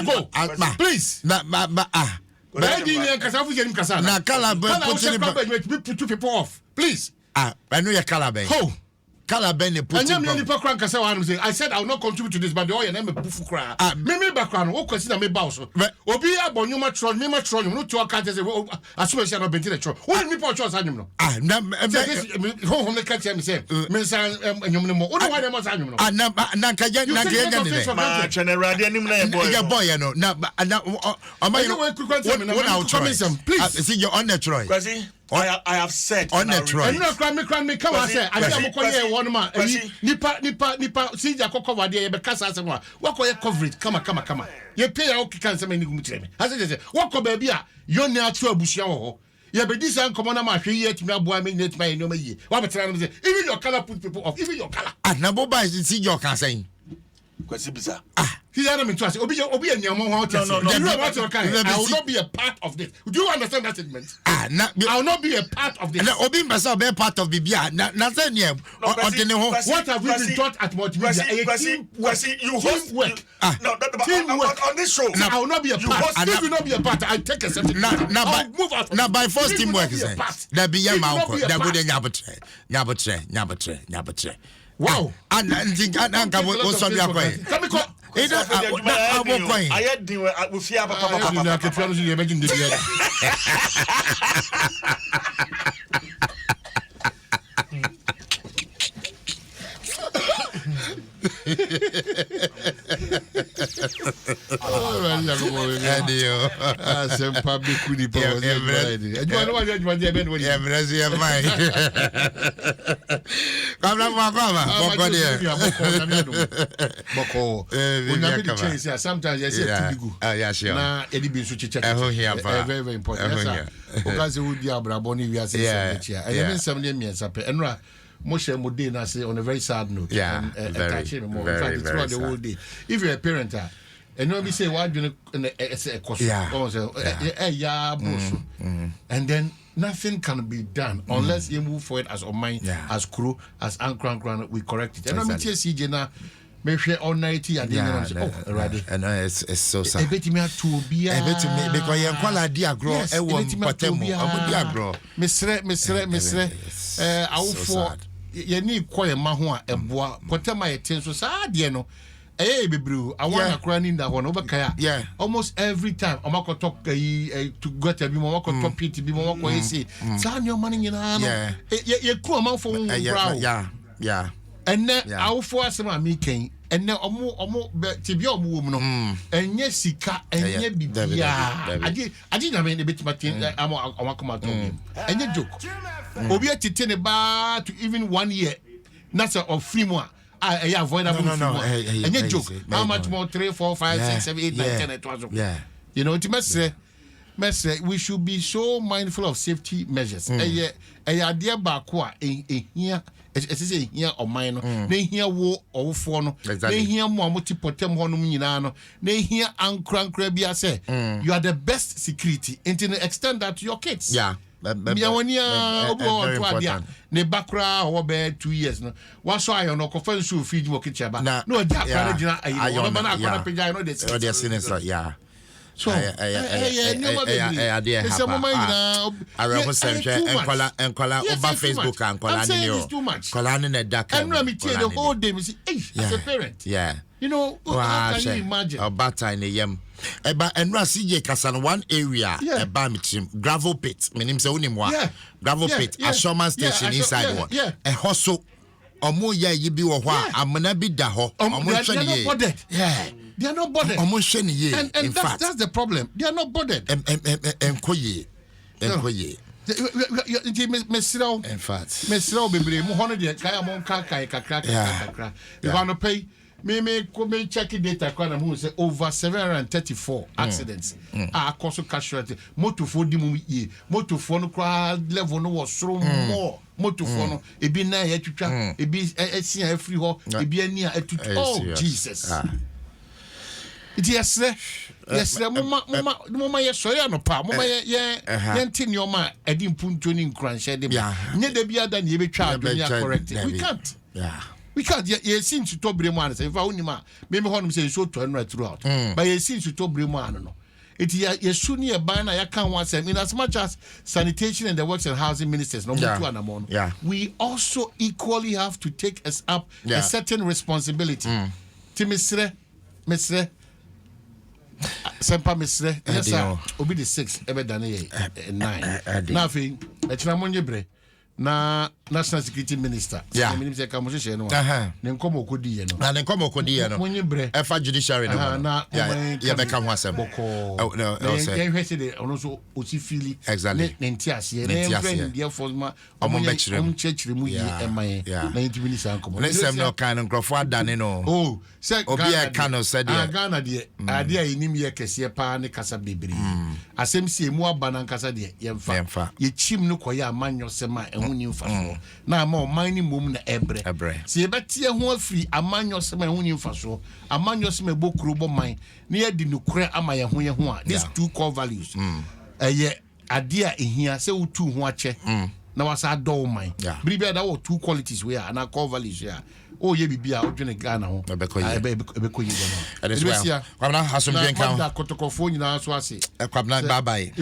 go. Please. Na color put two people off. Please. I know your color ben. Ho. Color ben put. I said I will not contribute to this, but the oil name bufu cry. Me background. O consider me boss. Obi abonyuma tron, me tron. No to account as as soon as you are not been the tron. What me for choice animal? Na home catch me say. Me say anyum no. What why them animal? Na kaja na kaja ma general dey anim na boy. Ya boy no. Na please. See you on the Troy. I have said on the Troy. And no come I say I am koye one man. Nipa see ya cover there be kasa asem wa. What koye coverage? Come. You pay ya okay say me ni gumutire me. I say what ko ba bia yo na atu abusia wo ho. You be this and come on ma hwe ye timi aboa me net my no ma yi. What be tell me say even your color put people off. Even your color. Na boba see your can say. Kwasi bisa. He's not mean to us. Obi and your mom. No. I will not be a part of this. Do you understand that statement? I will not be a part of this. Obi Mbasa be part of Bibia. Nothing here. What have we been taught at multimedia? You host work. Teamwork on this show. I will not be a part. If you not be a part, I take a certain. I'll move out. Now by first teamwork is there be a mouth. There would nyabotre. Wow. And Anka was on your way. I had the with fear sometimes I say to be good. Yeah, sure. Now, Eddie be so check. Very, very important. Because we be Abraboni, we are saying, and even 7 years up. And Moshe Modena say on a very sad note. Yeah, touching more. In fact, throughout the whole day. If you're a parent, and nobody say why do you say a question? And then nothing can be done unless you move forward as Omanhene, as crew, as Ankran, we correct it. And I'm CJ now. Make sure all night and then ready. And it's so sad. I bet me to be because you call a dear grow. I want Patemo. Miss I'll for you need quite mahua and bois. Potema a so sad, you know. Eh, Bibru, I want a crying in that one over Kaya. Yeah, almost every time. I'm going to talk to get a bit more, talk to be more, what you say. Sign your money in hand. You crew amount for yeah. And then I'll force some making. And now omo to be woman and yes sika and ye bibia I didn't have any bit Martin I'm come out him and you joke obi atete ba to even 1 year that's of free more I avoid and you joke how much more 3 4 5 6 7 8 9 10 it was you know to mess we should be so mindful of safety measures dear bakwa here say here or mine na here wo owfo no na here mo amoti potem honum nyina no na here ankrankra bia say you are the best security into the extent that your kids me woni obo to adia ne bakra o be 2 years no waso ayo no ko fan so feed mo kichaba no ja kra gina ayo no na akwa pejai no de sinister so I Facebook and the whole day as a parent you know how can you imagine about time and CJ Kasan one area gravel pit meaning say gravel pit a Shoman station inside one a hustle omo ya yibi wo ho amana bi da ho omo hwene they are not bothered. And that's the problem. They are not bothered. Enkoye. In fact. Mesrao bebre mo hono de kai amon kakra. You want to pay me check data kwa na say over 734 accidents are cause casualty. Motor for di mu ye. Motor for no kwa level no was so more. Motor for no ebi na ye twitwa ebi esia afri ho ebi ani a etutu. Oh Jesus. Yes, mama yes sorry no pa mama ye ntini o ma edim punto ni nkranhye dem nye da bia da ne ye betwa adoni correct we can't we can't ye seem to top bremo and say if I only ma maybe honum say so to right throughout but ye seem to top bremo no it ye soon ye ban I can once in as much as sanitation and the works and housing ministers no we also equally have to take us up a certain responsibility to Mr. Sempa Mr. Yes sir obi the 6 ebe dane 9 na fi e tira monye bre na national security minister minister ka mo hye no ne nkomo okodi ye no na ne nkomo okodi ye no monye bre e fa judiciary no na ye be ka ho asem no say ye hwese de ono so osi fili ne ntiase ne friend dia forma omo chechire mu ye eman na inti minister nkomo Nsem no kan nkrofo adane no oh say obi e kan no said dia Ghana de ade a enim ye kese pa ne kasa bebre asem sie mu abana nkasa de ye mfa ye chim no koye amanyo sema ehuni mfa so na ma o mine mum na ebre se ye betie ho afiri amanyo sema ehuni mfa so amanyo sema bokuro bo man ne ye di nukure ama ye ho a these two core values ye ade a ehia se utu ho ache na wasa do man bibia da wo two qualities we are na core values ya oh ye bibia o dwene Ghana ho ebeko yi go no Kwabena hasum dwen kan da kotokofo nyina so ase Kwabena bye bye